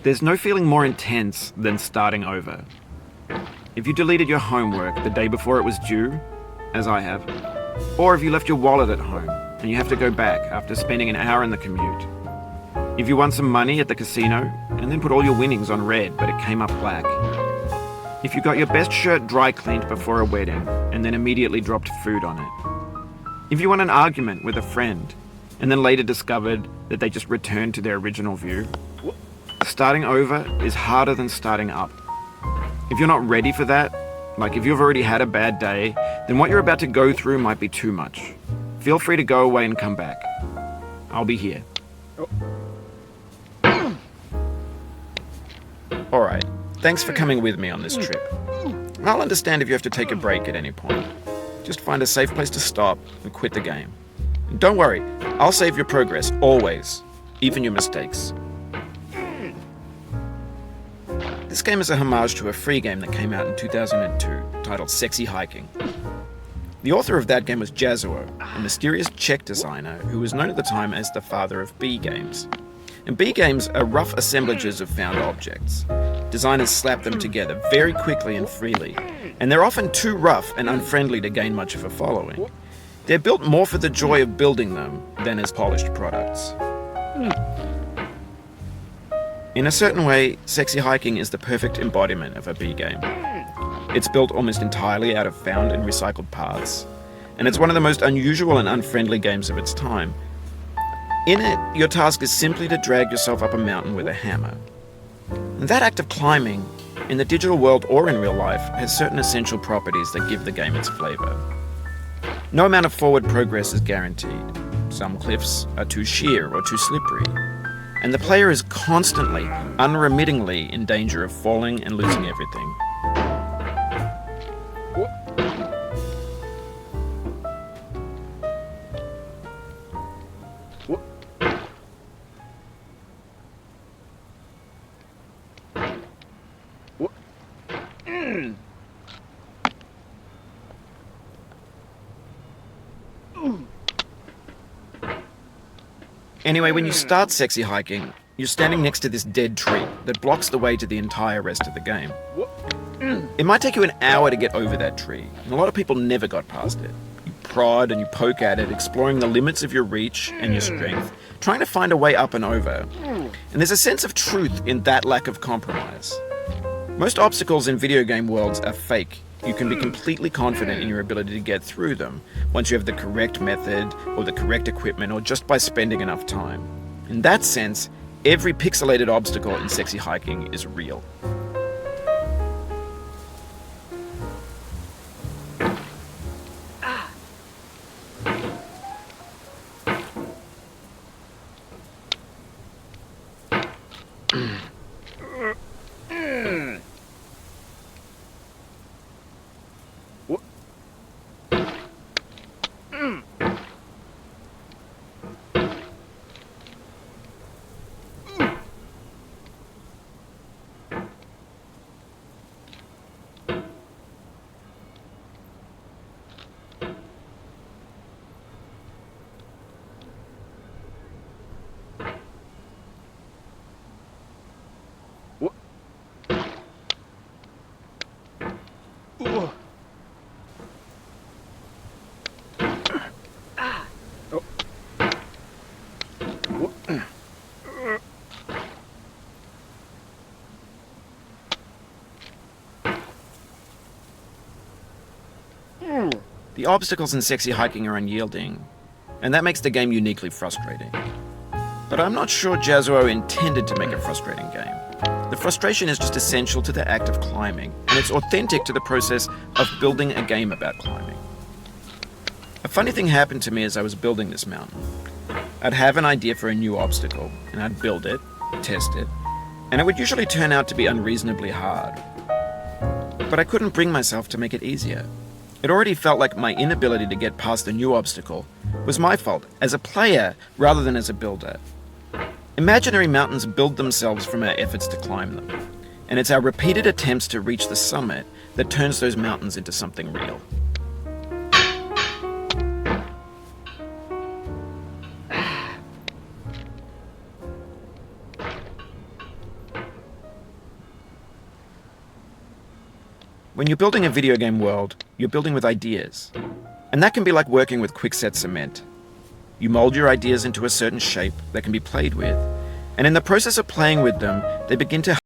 There's no feeling more intense than starting over. If you deleted your homework the day before it was due, as I have, or if you left your wallet at home and you have to go back after spending an hour in the commute. If you won some money at the casino and then put all your winnings on red but it came up black. If you got your best shirt dry cleaned before a wedding and then immediately dropped food on it. If you won an argument with a friend and then later discovered that they just returned to their original view. Starting over is harder than starting up. If you're not ready for that, like if you've already had a bad day, then what you're about to go through might be too much. Feel free to go away and come back. I'll be here. Alright, thanks for coming with me on this trip. I'll understand if you have to take a break at any point. Just find a safe place to stop and quit the game. And don't worry, I'll save your progress, always, even your mistakes. This game is a homage to a free game that came out in 2002, titled Sexy Hiking. The author of that game was Jazuo, a mysterious Czech designer who was known at the time as the father of B games. And B games are rough assemblages of found objects. Designers slap them together very quickly and freely, and they're often too rough and unfriendly to gain much of a following. They're built more for the joy of building them than as polished products. In a certain way, Sexy Hiking is the perfect embodiment of a B game. It's built almost entirely out of found and recycled parts, and it's one of the most unusual and unfriendly games of its time. In it, your task is simply to drag yourself up a mountain with a hammer. And that act of climbing, in the digital world or in real life, has certain essential properties that give the game its flavor. No amount of forward progress is guaranteed. Some cliffs are too sheer or too slippery. And the player is constantly, unremittingly in danger of falling and losing everything. Anyway, when you start Sexy Hiking, you're standing next to this dead tree that blocks the way to the entire rest of the game. It might take you an hour to get over that tree, and a lot of people never got past it. You prod and you poke at it, exploring the limits of your reach and your strength, trying to find a way up and over. And there's a sense of truth in that lack of compromise. Most obstacles in video game worlds are fake. You can be completely confident in your ability to get through them once you have the correct method or the correct equipment or just by spending enough time. In that sense, every pixelated obstacle in Sexy Hiking is real. The obstacles in sexy hiking are unyielding, and that makes the game uniquely frustrating. But I'm not sure Jazuo intended to make a frustrating game. The frustration is just essential to the act of climbing, and it's authentic to the process of building a game about climbing. A funny thing happened to me as I was building this mountain. I'd have an idea for a new obstacle, and I'd build it, test it, and it would usually turn out to be unreasonably hard. But I couldn't bring myself to make it easier. It already felt like my inability to get past the new obstacle was my fault as a player rather than as a builder. Imaginary mountains build themselves from our efforts to climb them, and it's our repeated attempts to reach the summit that turns those mountains into something real. When you're building a video game world, you're building with ideas. And that can be like working with quickset cement. You mold your ideas into a certain shape that can be played with, and in the process of playing with them, they begin to